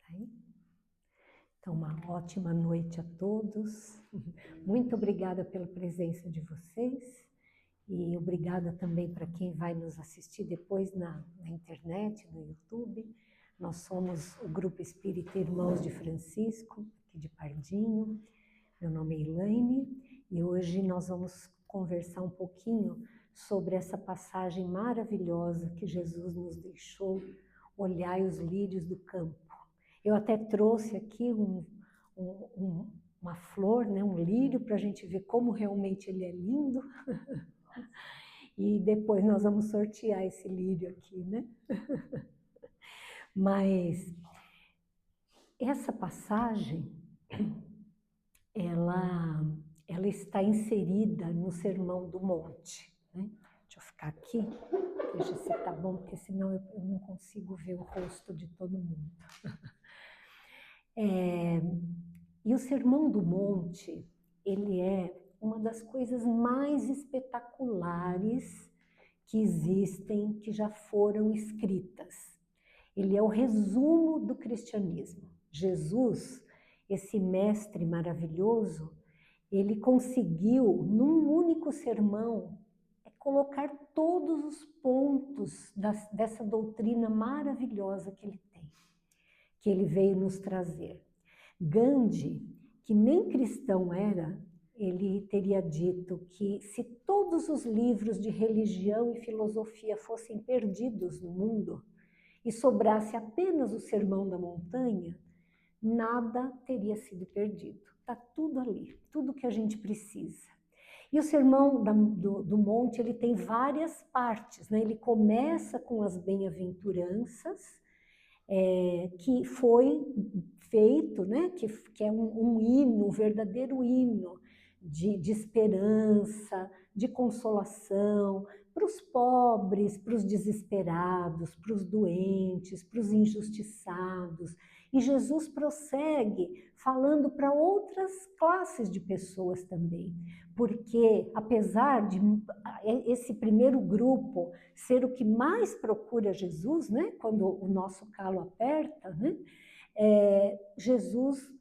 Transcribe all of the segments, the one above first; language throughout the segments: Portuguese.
Aí. Então, uma ótima noite a todos. Muito obrigada pela presença de vocês e obrigada também para quem vai nos assistir depois na internet, no YouTube. Nós somos o Grupo Espírita Irmãos de Francisco, aqui de Pardinho. Meu nome é Elaine e hoje nós vamos conversar um pouquinho sobre essa passagem maravilhosa que Jesus nos deixou, olhai os lírios do campo. Eu até trouxe aqui uma flor, né, um lírio, para a gente ver como realmente ele é lindo. E depois nós vamos sortear esse lírio aqui, né? Mas essa passagem, ela está inserida no Sermão do Monte, né? Deixa eu ficar aqui, veja se tá bom, porque senão eu não consigo ver o rosto de todo mundo. E o Sermão do Monte, ele é uma das coisas mais espetaculares que existem, que já foram escritas. Ele é o resumo do cristianismo. Jesus, esse mestre maravilhoso, ele conseguiu, num único sermão, colocar todos os pontos dessa doutrina maravilhosa que ele tem, que ele veio nos trazer. Gandhi, que nem cristão era, ele teria dito que se todos os livros de religião e filosofia fossem perdidos no mundo e sobrasse apenas o Sermão da Montanha, nada teria sido perdido. Está tudo ali, tudo que a gente precisa. E o Sermão do Monte, ele tem várias partes, né? Ele começa com as bem-aventuranças, que foi feito, né? que é um hino, um verdadeiro hino de esperança, de consolação, para os pobres, para os desesperados, para os doentes, para os injustiçados. E Jesus prossegue falando para outras classes de pessoas também, porque apesar de esse primeiro grupo ser o que mais procura Jesus, né, quando o nosso calo aperta, né, Jesus,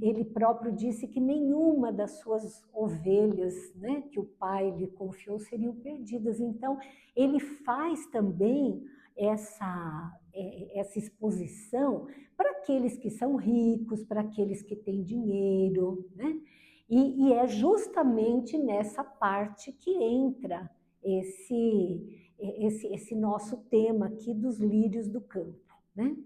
ele próprio disse que nenhuma das suas ovelhas, né, que o Pai lhe confiou seriam perdidas. Então, ele faz também essa exposição para aqueles que são ricos, para aqueles que têm dinheiro, né? E é justamente nessa parte que entra esse nosso tema aqui dos lírios do campo, né?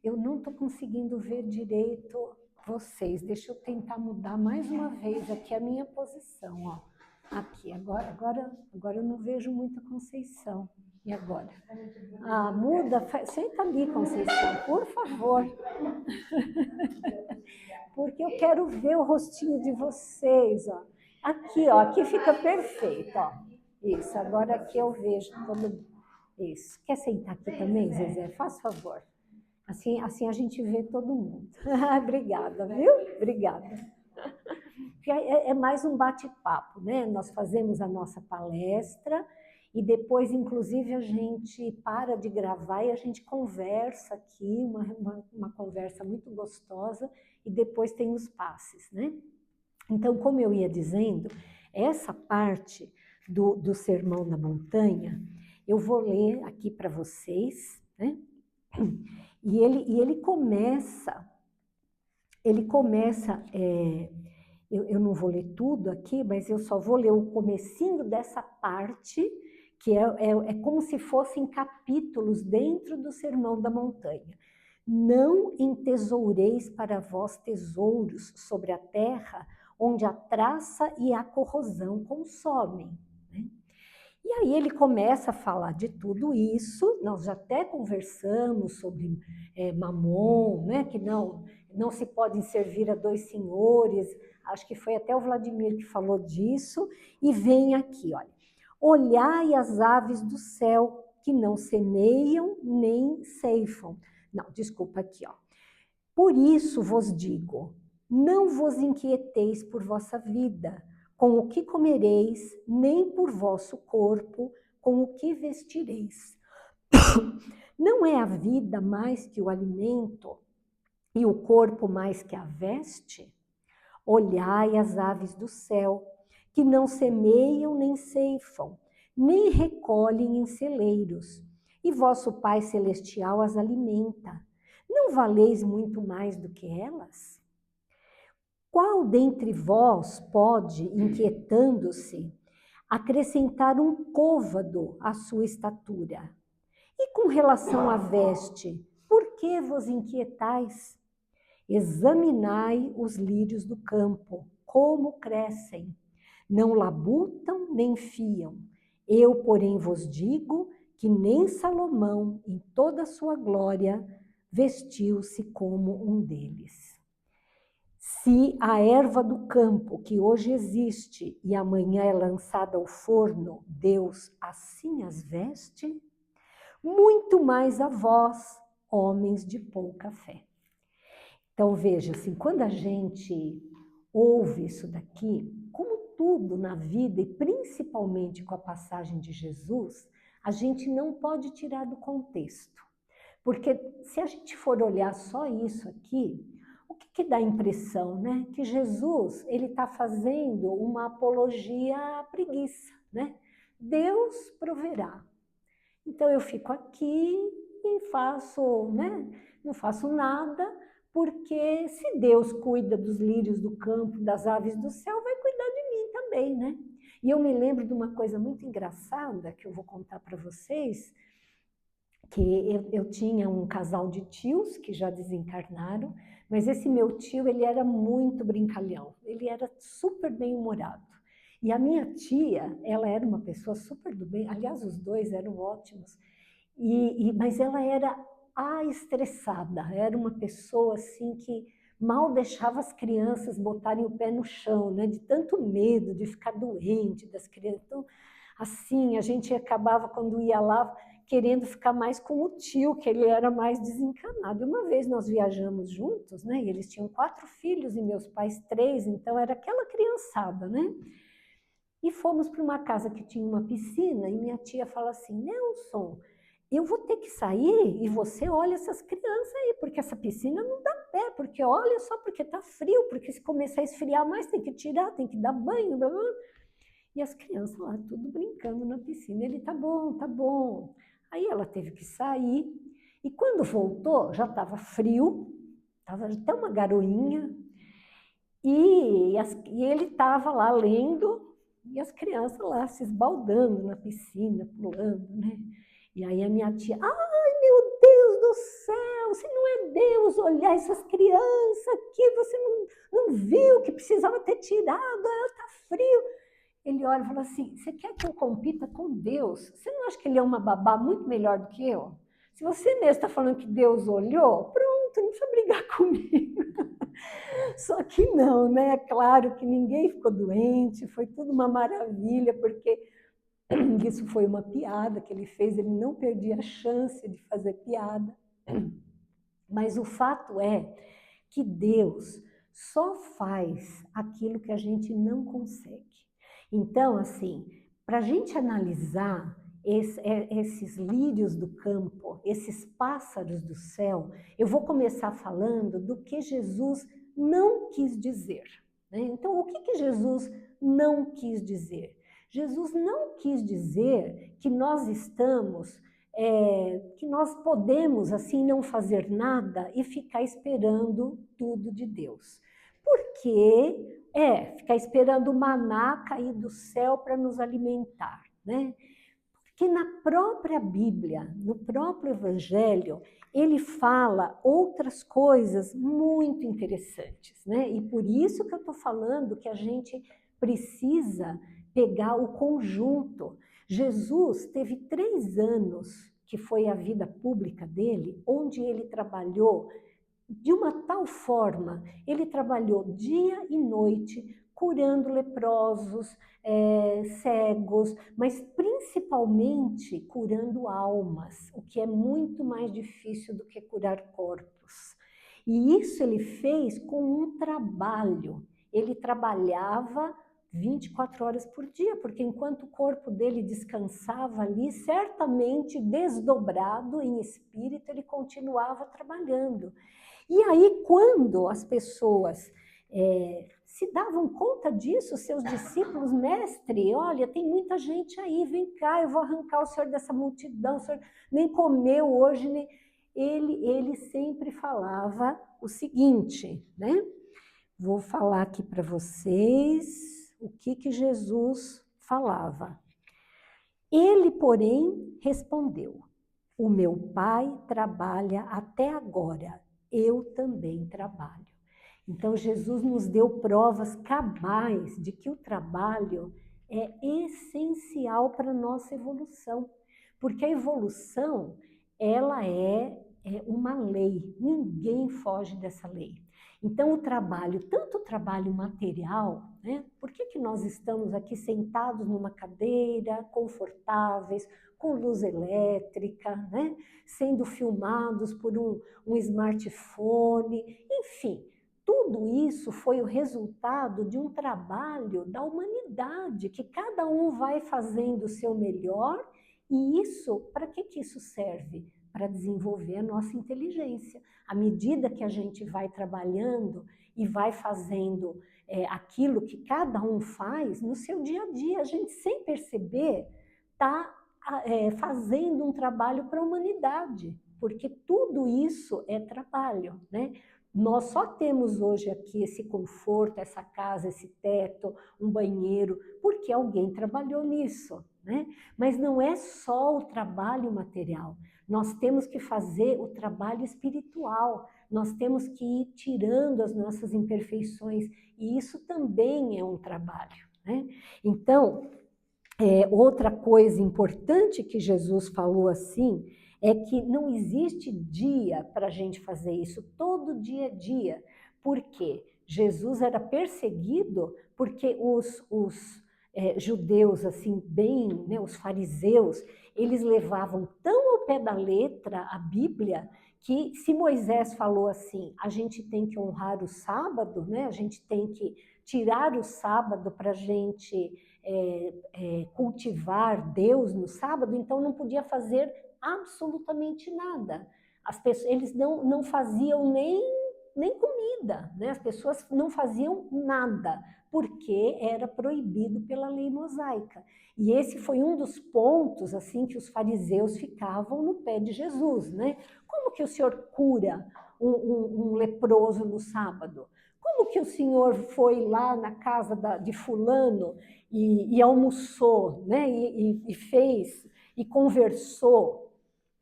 Eu não estou conseguindo ver direito vocês. Deixa eu tentar mudar mais uma vez aqui a minha posição, ó. Aqui, agora eu não vejo muita Conceição. E agora? Ah, muda, senta ali, Conceição, por favor. Porque eu quero ver o rostinho de vocês, ó. Aqui, ó, aqui fica perfeito, ó. Isso, agora aqui eu vejo todo. Isso. Quer sentar aqui também, Zezé? Faz favor. Assim a gente vê todo mundo. Obrigada, viu? Obrigada. É mais um bate-papo, né? Nós fazemos a nossa palestra e depois, inclusive, a gente para de gravar e a gente conversa aqui, uma conversa muito gostosa, e depois tem os passes, né? Então, como eu ia dizendo, essa parte do Sermão da Montanha, eu vou ler aqui para vocês, né? E ele começa, eu não vou ler tudo aqui, mas eu só vou ler o comecinho dessa parte, que é como se fossem capítulos dentro do Sermão da Montanha. Não entesoureis para vós tesouros sobre a terra, onde a traça e a corrosão consomem. Né? E aí ele começa a falar de tudo isso, nós já até conversamos sobre Mamon, né, que não se podem servir a dois senhores, acho que foi até o Vladimir que falou disso, e vem aqui, olha, olhai as aves do céu, que não semeiam nem ceifam. Não, desculpa aqui, ó. Por isso vos digo, não vos inquieteis por vossa vida, com o que comereis, nem por vosso corpo, com o que vestireis. Não é a vida mais que o alimento, e o corpo mais que a veste? Olhai as aves do céu, que não semeiam nem ceifam, nem recolhem em celeiros, e vosso Pai Celestial as alimenta. Não valeis muito mais do que elas? Qual dentre vós pode, inquietando-se, acrescentar um côvado à sua estatura? E com relação à veste, por que vos inquietais? Examinai os lírios do campo, como crescem. Não labutam nem fiam. Eu, porém, vos digo que nem Salomão, em toda a sua glória, vestiu-se como um deles. Se a erva do campo, que hoje existe e amanhã é lançada ao forno, Deus assim as veste, muito mais a vós, homens de pouca fé. Então, veja, assim, quando a gente ouve isso daqui, como tudo na vida, e principalmente com a passagem de Jesus, a gente não pode tirar do contexto. Porque se a gente for olhar só isso aqui, o que dá a impressão, né? Que Jesus, ele está fazendo uma apologia à preguiça, né? Deus proverá. Então eu fico aqui e faço, né? Não faço nada, porque se Deus cuida dos lírios do campo, das aves do céu, vai cuidar de mim também, né? E eu me lembro de uma coisa muito engraçada que eu vou contar para vocês, que eu tinha um casal de tios que já desencarnaram, mas esse meu tio, ele era muito brincalhão, ele era super bem-humorado. E a minha tia, ela era uma pessoa super do bem, aliás, os dois eram ótimos, mas ela era a estressada, era uma pessoa assim que mal deixava as crianças botarem o pé no chão, né? De tanto medo de ficar doente das crianças. Então, assim, a gente acabava, quando ia lá, querendo ficar mais com o tio, que ele era mais desencanado. E uma vez nós viajamos juntos, né? E eles tinham 4 filhos e meus pais 3, então era aquela criançada, né? E fomos para uma casa que tinha uma piscina e minha tia fala assim, Nelson, eu vou ter que sair e você olha essas crianças aí, porque essa piscina não dá pé, porque olha só, porque tá frio, porque se começar a esfriar mais tem que tirar, tem que dar banho, blá, blá. E as crianças lá, tudo brincando na piscina. Ele, tá bom, tá bom. Aí ela teve que sair. E quando voltou, já estava frio, estava até uma garoinha. E ele estava lá lendo, e as crianças lá se esbaldando na piscina, pulando, né? E aí a minha tia, ai meu Deus do céu, se não é Deus olhar essas crianças aqui, você não viu que precisava ter tirado, tá frio. Ele olha e fala assim, você quer que eu compita com Deus? Você não acha que ele é uma babá muito melhor do que eu? Se você mesmo está falando que Deus olhou, pronto, não precisa brigar comigo. Só que não, né? É claro que ninguém ficou doente, foi tudo uma maravilha, porque isso foi uma piada que ele fez, ele não perdia a chance de fazer piada. Mas o fato é que Deus só faz aquilo que a gente não consegue. Então, assim, para a gente analisar esses lírios do campo, esses pássaros do céu, eu vou começar falando do que Jesus não quis dizer, né? Então, o que Jesus não quis dizer? Jesus não quis dizer que nós que nós podemos assim não fazer nada e ficar esperando tudo de Deus. Porque ficar esperando o maná cair do céu para nos alimentar, né? Porque na própria Bíblia, no próprio Evangelho, ele fala outras coisas muito interessantes, né? E por isso que eu estou falando que a gente precisa pegar o conjunto. Jesus teve 3 anos, que foi a vida pública dele, onde ele trabalhou de uma tal forma, ele trabalhou dia e noite, curando leprosos, cegos, mas principalmente curando almas, o que é muito mais difícil do que curar corpos. E isso ele fez com um trabalho. Ele trabalhava 24 horas por dia, porque enquanto o corpo dele descansava ali, certamente desdobrado em espírito, ele continuava trabalhando. E aí, quando as pessoas se davam conta disso, seus discípulos, mestre, olha, tem muita gente aí, vem cá, eu vou arrancar o senhor dessa multidão, o senhor nem comeu hoje, nem... Ele sempre falava o seguinte, né? Vou falar aqui para vocês o que Jesus falava. Ele, porém, respondeu: o meu pai trabalha até agora, eu também trabalho. Então, Jesus nos deu provas cabais de que o trabalho é essencial para a nossa evolução, porque a evolução, ela é uma lei, ninguém foge dessa lei. Então, o trabalho, tanto o trabalho material, né? Por que nós estamos aqui sentados numa cadeira, confortáveis, com luz elétrica, né? Sendo filmados por um smartphone, enfim, tudo isso foi o resultado de um trabalho da humanidade, que cada um vai fazendo o seu melhor, e isso, para que isso serve? Para desenvolver a nossa inteligência. À medida que a gente vai trabalhando e vai fazendo aquilo que cada um faz no seu dia a dia, a gente, sem perceber, está fazendo um trabalho para a humanidade, porque tudo isso é trabalho, né? Nós só temos hoje aqui esse conforto, essa casa, esse teto, um banheiro, porque alguém trabalhou nisso, né? Mas não é só o trabalho material. Nós temos que fazer o trabalho espiritual, nós temos que ir tirando as nossas imperfeições, e isso também é um trabalho, né? Então, outra coisa importante que Jesus falou assim, é que não existe dia para a gente fazer isso, todo dia é dia. Por quê? Jesus era perseguido porque os judeus, assim, bem, né, os fariseus, eles levavam tão ao pé da letra a Bíblia, que se Moisés falou assim, a gente tem que honrar o sábado, né, a gente tem que tirar o sábado para a gente cultivar Deus no sábado, então não podia fazer absolutamente nada. As pessoas, eles não faziam nem comida, né? As pessoas não faziam nada, porque era proibido pela lei mosaica. E esse foi um dos pontos assim que os fariseus ficavam no pé de Jesus, né? Como que o Senhor cura um leproso no sábado? Como que o Senhor foi lá na casa de fulano e almoçou, né? E fez, e conversou,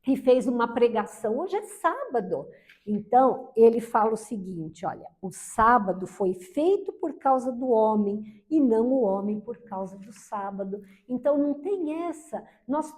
e fez uma pregação? Hoje é sábado. Então, ele fala o seguinte, olha, o sábado foi feito por causa do homem e não o homem por causa do sábado. Então, não tem essa. Nós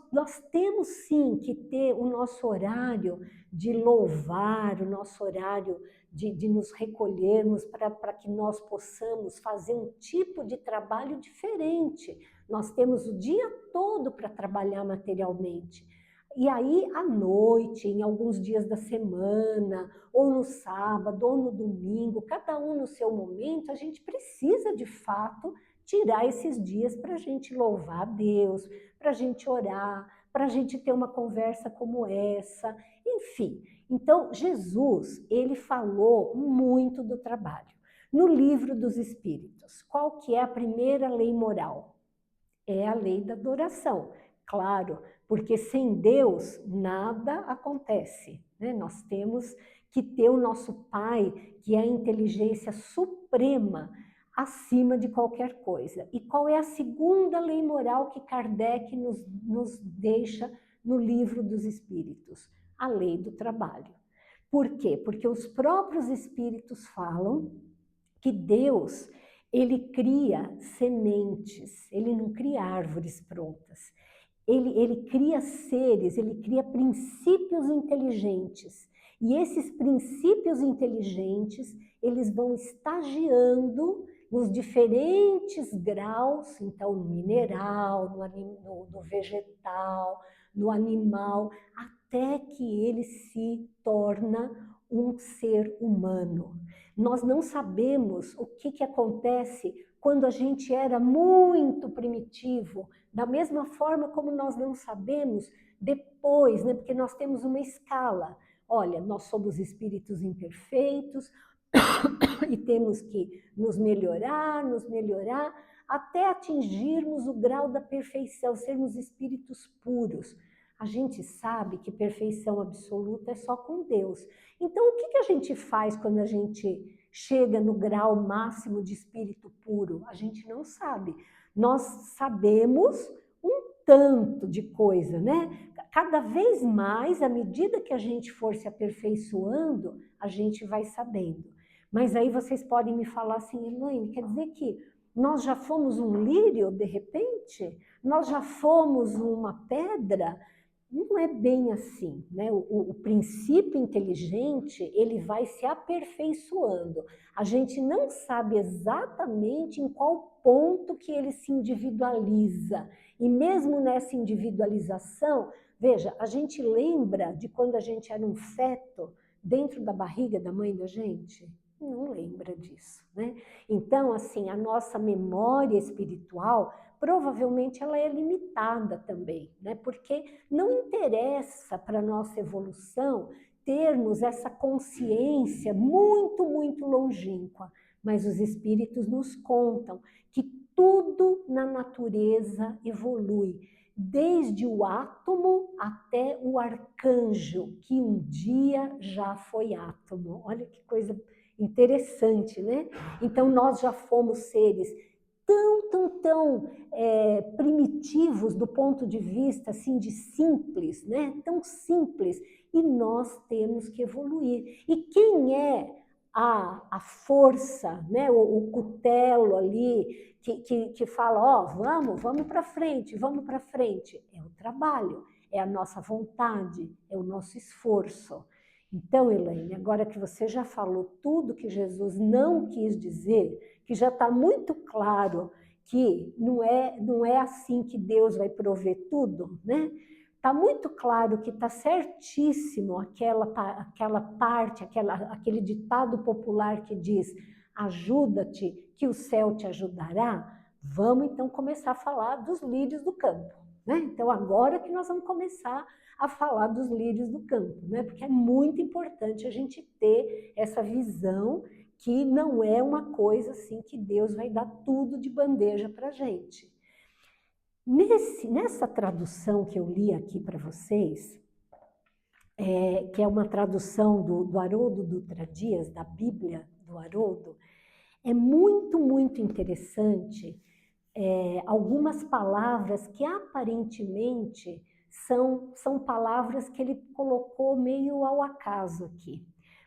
temos sim que ter o nosso horário de louvar, o nosso horário de nos recolhermos para que nós possamos fazer um tipo de trabalho diferente. Nós temos o dia todo para trabalhar materialmente. E aí, à noite, em alguns dias da semana, ou no sábado, ou no domingo, cada um no seu momento, a gente precisa, de fato, tirar esses dias para a gente louvar a Deus, para a gente orar, para a gente ter uma conversa como essa, enfim. Então, Jesus, ele falou muito do trabalho. No livro dos Espíritos, qual que é a primeira lei moral? É a lei da adoração. Claro, porque sem Deus nada acontece, né? Nós temos que ter o nosso Pai, que é a inteligência suprema, acima de qualquer coisa. E qual é a segunda lei moral que Kardec nos deixa no livro dos Espíritos? A lei do trabalho. Por quê? Porque os próprios Espíritos falam que Deus, ele cria sementes, ele não cria árvores prontas. Ele cria seres, ele cria princípios inteligentes. E esses princípios inteligentes, eles vão estagiando nos diferentes graus, então no mineral, no vegetal, no animal, até que ele se torna um ser humano. Nós não sabemos o que acontece quando a gente era muito primitivo, da mesma forma como nós não sabemos depois, né? Porque nós temos uma escala. olha, nós somos espíritos imperfeitos e temos que nos melhorar, até atingirmos o grau da perfeição, sermos espíritos puros. A gente sabe que perfeição absoluta é só com Deus. Então, o que a gente faz quando a gente chega no grau máximo de espírito puro? A gente não sabe. Nós sabemos um tanto de coisa, né? Cada vez mais, à medida que a gente for se aperfeiçoando, a gente vai sabendo. Mas aí vocês podem me falar assim, Elaine, quer dizer que nós já fomos um lírio, de repente? Nós já fomos uma pedra? Não é bem assim, né? O princípio inteligente, ele vai se aperfeiçoando. A gente não sabe exatamente em qual ponto que ele se individualiza. E mesmo nessa individualização, veja, a gente lembra de quando a gente era um feto dentro da barriga da mãe da gente? Não lembra disso, né? Então, assim, a nossa memória espiritual, provavelmente ela é limitada também, né? Porque não interessa para a nossa evolução termos essa consciência muito, muito longínqua, mas os espíritos nos contam que tudo na natureza evolui, desde o átomo até o arcanjo, que um dia já foi átomo. Olha que coisa interessante, né? Então, nós já fomos seres tão primitivos do ponto de vista assim de simples, né? Tão simples, e nós temos que evoluir. E quem é a força, né? O cutelo ali que fala, ó, vamos para frente, vamos para frente. É o trabalho, é a nossa vontade, é o nosso esforço. Então, Elaine, agora que você já falou tudo que Jesus não quis dizer, que já está muito claro que não é assim que Deus vai prover tudo, né? Está muito claro que está certíssimo aquela parte, aquele ditado popular que diz: ajuda-te, que o céu te ajudará. Vamos então começar a falar dos lírios do campo, né? Então, agora que nós vamos começar a falar dos lírios do campo, né? Porque é muito importante a gente ter essa visão que não é uma coisa assim que Deus vai dar tudo de bandeja para a gente. Nessa tradução que eu li aqui para vocês, que é uma tradução do Haroldo Dutra Dias, da Bíblia do Haroldo, é muito, muito interessante algumas palavras que aparentemente são palavras que ele colocou meio ao acaso aqui.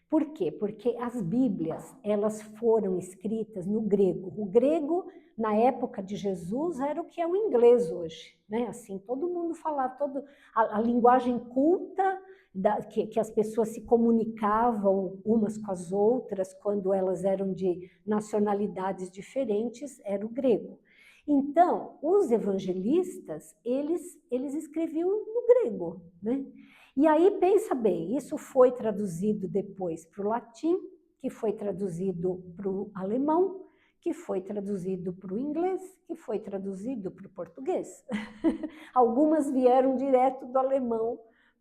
Por quê? Porque as Bíblias, elas foram escritas no grego. O grego, na época de Jesus, era o que é o inglês hoje, né? Assim, todo mundo falava, a linguagem culta que as pessoas se comunicavam umas com as outras quando elas eram de nacionalidades diferentes, era o grego. Então, os evangelistas, eles escreviam no grego, né? E aí, pensa bem, isso foi traduzido depois para o latim, que foi traduzido para o alemão, que foi traduzido para o inglês, que foi traduzido para o português. Algumas vieram direto do alemão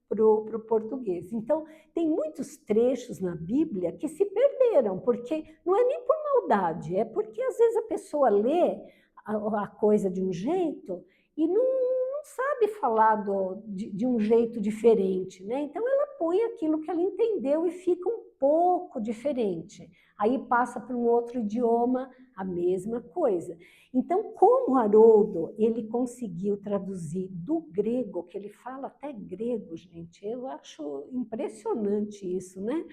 para o português. Então, tem muitos trechos na Bíblia que se perderam, porque não é nem por maldade, é porque às vezes a pessoa lê a coisa de um jeito e não sabe falar de um jeito diferente, né? Então ela põe aquilo que ela entendeu e fica um pouco diferente. Aí passa para um outro idioma, a mesma coisa. Então, como Haroldo, ele conseguiu traduzir do grego, que ele fala até grego, gente, eu acho impressionante isso, né?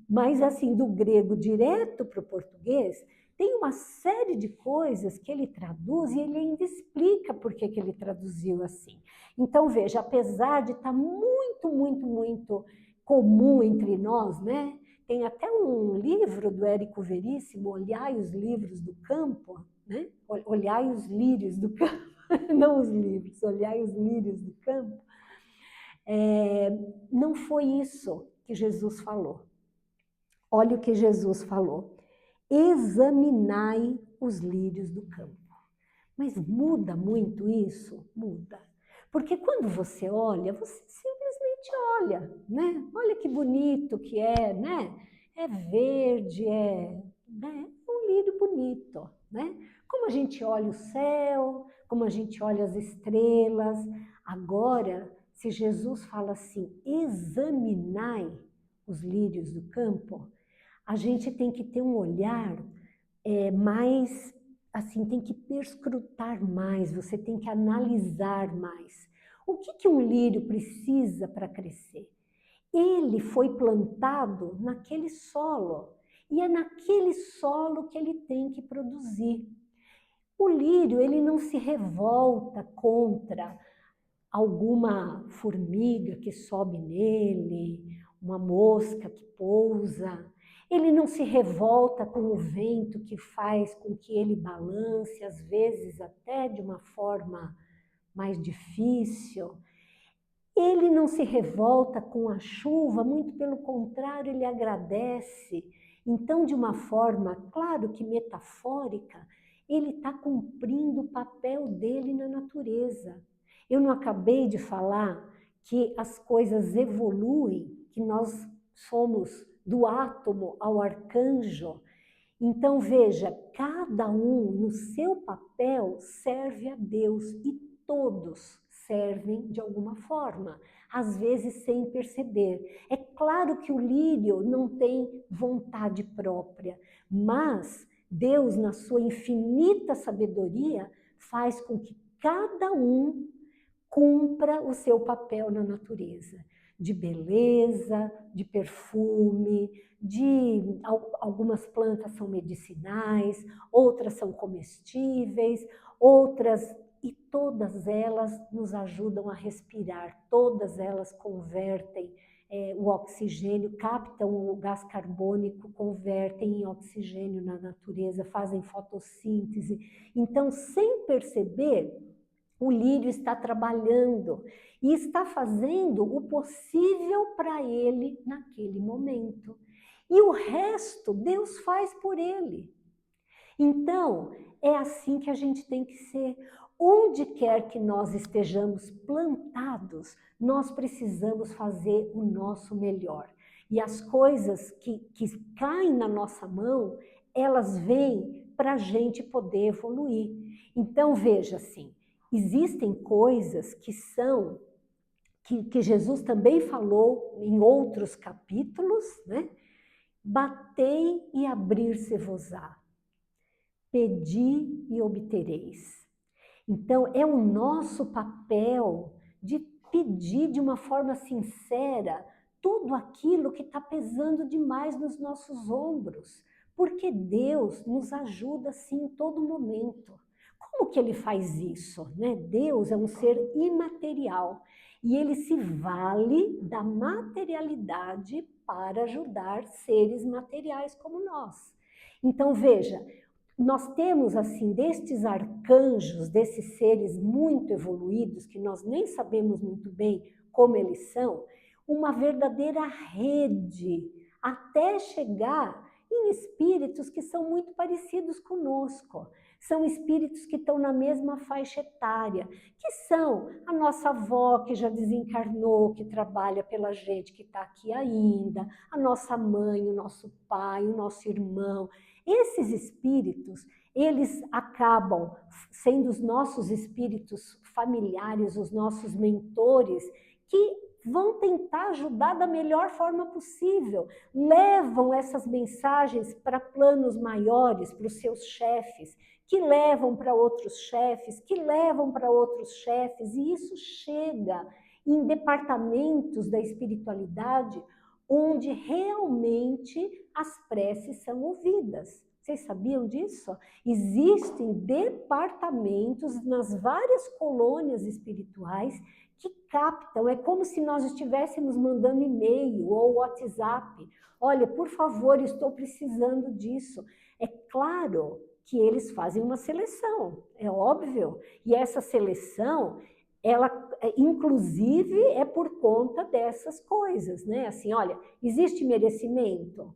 Mas assim, do grego direto para o português, tem uma série de coisas que ele traduz e ele ainda explica por que ele traduziu assim. Então, veja, apesar de estar muito, muito, muito comum entre nós, né? Tem até um livro do Érico Veríssimo, Olhai os Livros do Campo, né? Olhai os lírios do campo, não os livros, olhai os lírios do campo. Não foi isso que Jesus falou. Olha o que Jesus falou. Examinai os lírios do campo. Mas muda muito isso? Muda. Porque quando você olha, você simplesmente gente olha, né? Olha que bonito que é, né? É verde, né? É um lírio bonito, né? Como a gente olha o céu, como a gente olha as estrelas. Agora, se Jesus fala assim, examinai os lírios do campo, a gente tem que ter um olhar mais, assim, tem que perscrutar mais, você tem que analisar mais. O que um lírio precisa para crescer? Ele foi plantado naquele solo, e é naquele solo que ele tem que produzir. O lírio, ele não se revolta contra alguma formiga que sobe nele, uma mosca que pousa. Ele não se revolta com o vento que faz com que ele balance, às vezes até de uma forma mais difícil. Ele não se revolta com a chuva, muito pelo contrário, ele agradece. Então, de uma forma, claro que metafórica, ele está cumprindo o papel dele na natureza. Eu não acabei de falar que as coisas evoluem, que nós somos do átomo ao arcanjo. Então, veja, cada um no seu papel serve a Deus e todos servem de alguma forma, às vezes sem perceber. É claro que o lírio não tem vontade própria, mas Deus, na sua infinita sabedoria, faz com que cada um cumpra o seu papel na natureza, de beleza, de perfume, de algumas plantas são medicinais, outras são comestíveis, outras, e todas elas nos ajudam a respirar, todas elas convertem o oxigênio, captam o gás carbônico, convertem em oxigênio na natureza, fazem fotossíntese. Então, sem perceber, o lírio está trabalhando e está fazendo o possível para ele naquele momento. E o resto Deus faz por ele. Então, é assim que a gente tem que ser. Onde quer que nós estejamos plantados, nós precisamos fazer o nosso melhor. E as coisas que caem na nossa mão, elas vêm para a gente poder evoluir. Então, veja assim, existem coisas que são, que Jesus também falou em outros capítulos, né? Batei e abrir-se-vos-á. Pedi e obtereis. Então, é o nosso papel de pedir de uma forma sincera tudo aquilo que está pesando demais nos nossos ombros, porque Deus nos ajuda assim em todo momento. Como que ele faz isso, né? Deus é um ser imaterial e ele se vale da materialidade para ajudar seres materiais como nós. Então, veja, nós temos, assim, destes arcanjos, desses seres muito evoluídos, que nós nem sabemos muito bem como eles são, uma verdadeira rede, até chegar em espíritos que são muito parecidos conosco. São espíritos que estão na mesma faixa etária, que são a nossa avó, que já desencarnou, que trabalha pela gente, que está aqui ainda, a nossa mãe, o nosso pai, o nosso irmão. Esses espíritos, eles acabam sendo os nossos espíritos familiares, os nossos mentores, que vão tentar ajudar da melhor forma possível, levam essas mensagens para planos maiores, para os seus chefes, que levam para outros chefes, que levam para outros chefes, e isso chega em departamentos da espiritualidade onde realmente as preces são ouvidas. Vocês sabiam disso? Existem departamentos nas várias colônias espirituais que captam, é como se nós estivéssemos mandando e-mail ou WhatsApp. Olha, por favor, estou precisando disso. É claro que eles fazem uma seleção, é óbvio. E essa seleção, ela, inclusive, é por conta dessas coisas, né? Assim, olha, existe merecimento?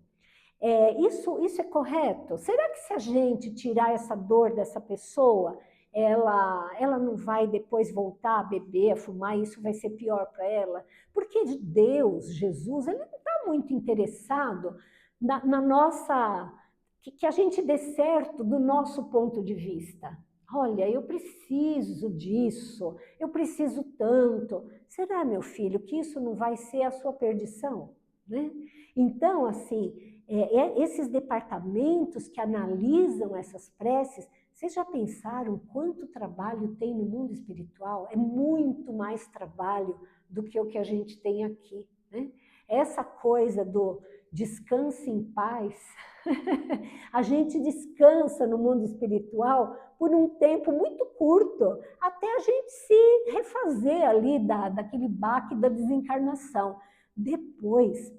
Isso é correto? Será que se a gente tirar essa dor dessa pessoa, ela não vai depois voltar a beber, a fumar, isso vai ser pior para ela. Porque Deus, Jesus, ele não está muito interessado na nossa... que a gente dê certo do nosso ponto de vista. Olha, eu preciso disso, eu preciso tanto. Será, meu filho, que isso não vai ser a sua perdição? Né? Então, assim, esses departamentos que analisam essas preces, vocês já pensaram quanto trabalho tem no mundo espiritual? É muito mais trabalho do que o que a gente tem aqui. Né? Essa coisa do descanse em paz, a gente descansa no mundo espiritual por um tempo muito curto, até a gente se refazer ali daquele baque da desencarnação. Depois,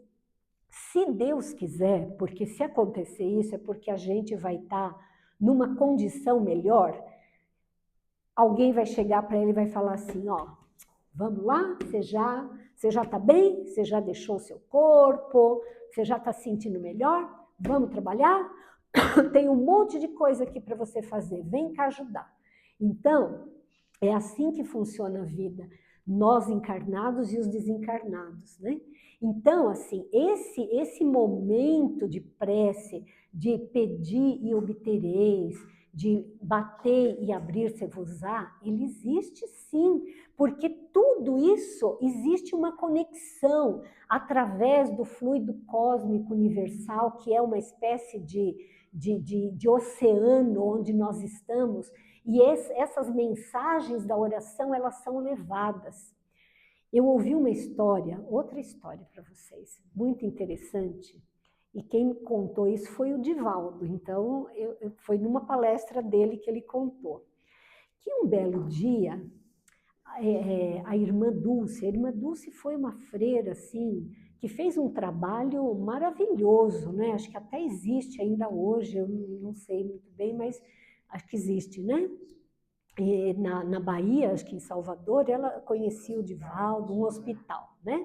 se Deus quiser, porque se acontecer isso é porque a gente vai estar numa condição melhor, alguém vai chegar para ele e vai falar assim, ó, vamos lá, você já está bem? Você já deixou o seu corpo? Você já está se sentindo melhor? Vamos trabalhar? Tem um monte de coisa aqui para você fazer, vem cá ajudar. Então, é assim que funciona a vida, nós encarnados e os desencarnados, né? Então, assim, esse momento de prece, de pedir e obtereis, de bater e abrir-se-vos-á, ele existe sim, porque tudo isso existe uma conexão através do fluido cósmico universal, que é uma espécie de oceano onde nós estamos, e essas mensagens da oração, elas são levadas. Eu ouvi uma história, outra história para vocês, muito interessante, e quem me contou isso foi o Divaldo, então foi numa palestra dele que ele contou, que um belo dia, a irmã Dulce foi uma freira, assim, que fez um trabalho maravilhoso, né? Acho que até existe ainda hoje, eu não sei muito bem, mas acho que existe, né? E na Bahia, acho que em Salvador, ela conhecia o Divaldo, um hospital, né?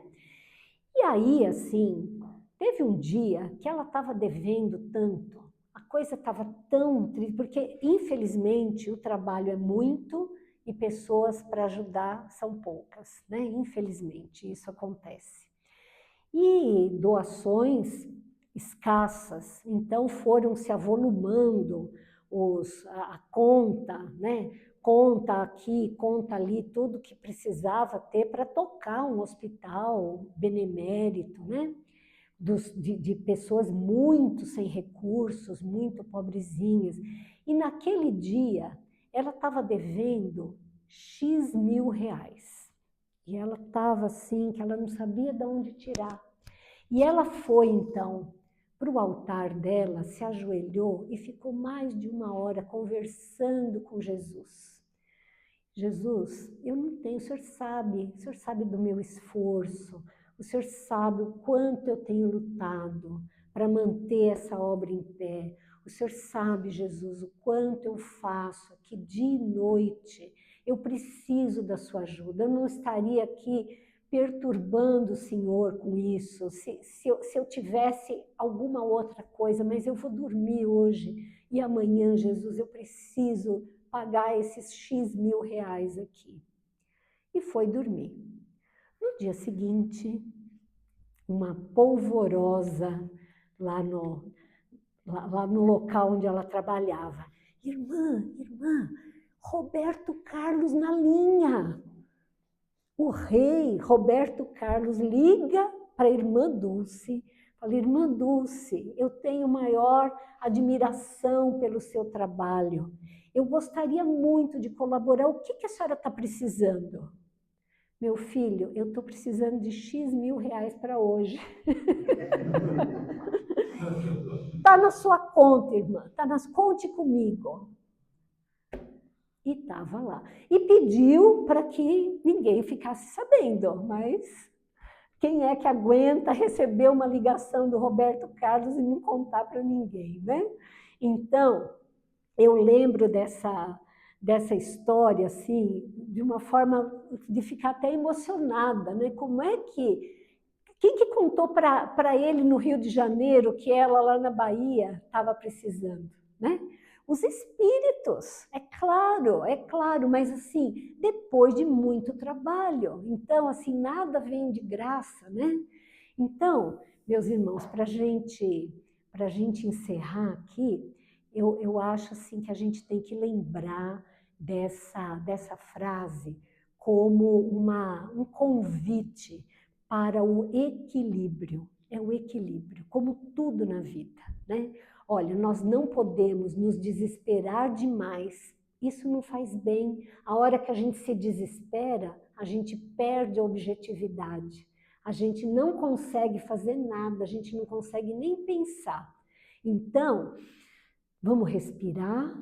E aí, assim, teve um dia que ela estava devendo tanto, a coisa estava tão triste, porque, infelizmente, o trabalho é muito e pessoas para ajudar são poucas, né? Infelizmente, isso acontece. E doações escassas, então foram se avolumando a conta, né? Conta aqui, conta ali, tudo que precisava ter para tocar um hospital benemérito, né? De pessoas muito sem recursos, muito pobrezinhas. E naquele dia, ela estava devendo X mil reais. E ela estava assim, que ela não sabia de onde tirar. E ela foi, então, para o altar dela, se ajoelhou e ficou mais de uma hora conversando com Jesus. Jesus, eu não tenho, o senhor sabe do meu esforço, o senhor sabe o quanto eu tenho lutado para manter essa obra em pé. O senhor sabe, Jesus, o quanto eu faço aqui dia e noite. Eu preciso da sua ajuda. Eu não estaria aqui perturbando o Senhor com isso, se eu tivesse alguma outra coisa, mas eu vou dormir hoje e amanhã, Jesus, eu preciso pagar esses X mil reais aqui. E foi dormir. No dia seguinte, uma polvorosa lá no local onde ela trabalhava. Irmã, Roberto Carlos na linha. O rei Roberto Carlos liga para a irmã Dulce, fala, irmã Dulce, eu tenho maior admiração pelo seu trabalho. Eu gostaria muito de colaborar. O que a senhora está precisando? Meu filho, eu estou precisando de X mil reais para hoje. Está na sua conta, irmã. Conte comigo. E estava lá. E pediu para que ninguém ficasse sabendo, mas quem é que aguenta receber uma ligação do Roberto Carlos e não contar para ninguém, né? Então, eu lembro dessa história, assim, de uma forma de ficar até emocionada, né? Como é que... Quem que contou para ele no Rio de Janeiro que ela lá na Bahia estava precisando, né? Os espíritos, é claro, mas assim, depois de muito trabalho. Então, assim, nada vem de graça, né? Então, meus irmãos, para a gente encerrar aqui, eu acho assim que a gente tem que lembrar dessa frase como um convite para o equilíbrio. É o equilíbrio, como tudo na vida, né? Olha, nós não podemos nos desesperar demais. Isso não faz bem. A hora que a gente se desespera, a gente perde a objetividade. A gente não consegue fazer nada, a gente não consegue nem pensar. Então, vamos respirar,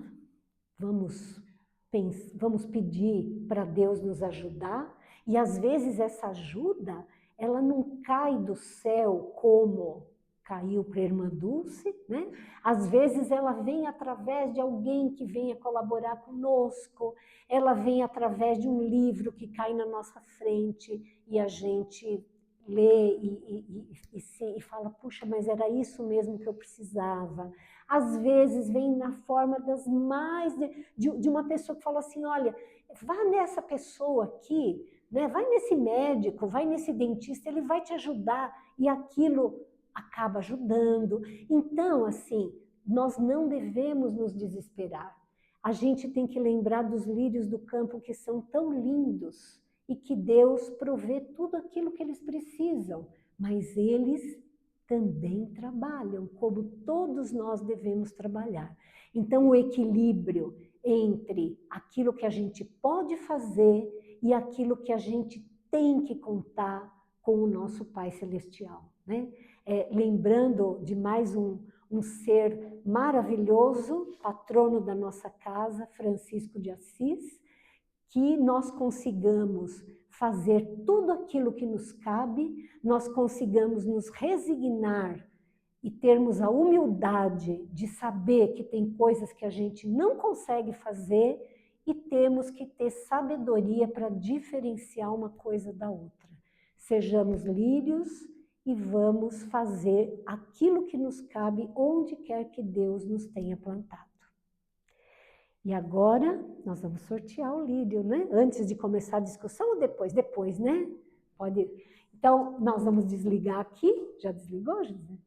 vamos pedir para Deus nos ajudar, e às vezes essa ajuda, ela não cai do céu como caiu para a irmã Dulce, né? Às vezes ela vem através de alguém que venha colaborar conosco, ela vem através de um livro que cai na nossa frente e a gente lê e fala, puxa, mas era isso mesmo que eu precisava. Às vezes vem na forma das mais de uma pessoa que fala assim, olha, vá nessa pessoa aqui, né? Vai nesse médico, vai nesse dentista, ele vai te ajudar, e aquilo acaba ajudando. Então, assim, nós não devemos nos desesperar. A gente tem que lembrar dos lírios do campo que são tão lindos e que Deus provê tudo aquilo que eles precisam, mas eles também trabalham, como todos nós devemos trabalhar. Então, o equilíbrio entre aquilo que a gente pode fazer e aquilo que a gente tem que contar com o nosso Pai Celestial, né? Lembrando de mais um ser maravilhoso, patrono da nossa casa, Francisco de Assis, que nós consigamos fazer tudo aquilo que nos cabe, nós consigamos nos resignar e termos a humildade de saber que tem coisas que a gente não consegue fazer e temos que ter sabedoria para diferenciar uma coisa da outra. Sejamos lírios e vamos fazer aquilo que nos cabe onde quer que Deus nos tenha plantado. E agora nós vamos sortear o lírio, né? Antes de começar a discussão ou depois? Depois, né? Pode. Então, nós vamos desligar aqui. Já desligou, José?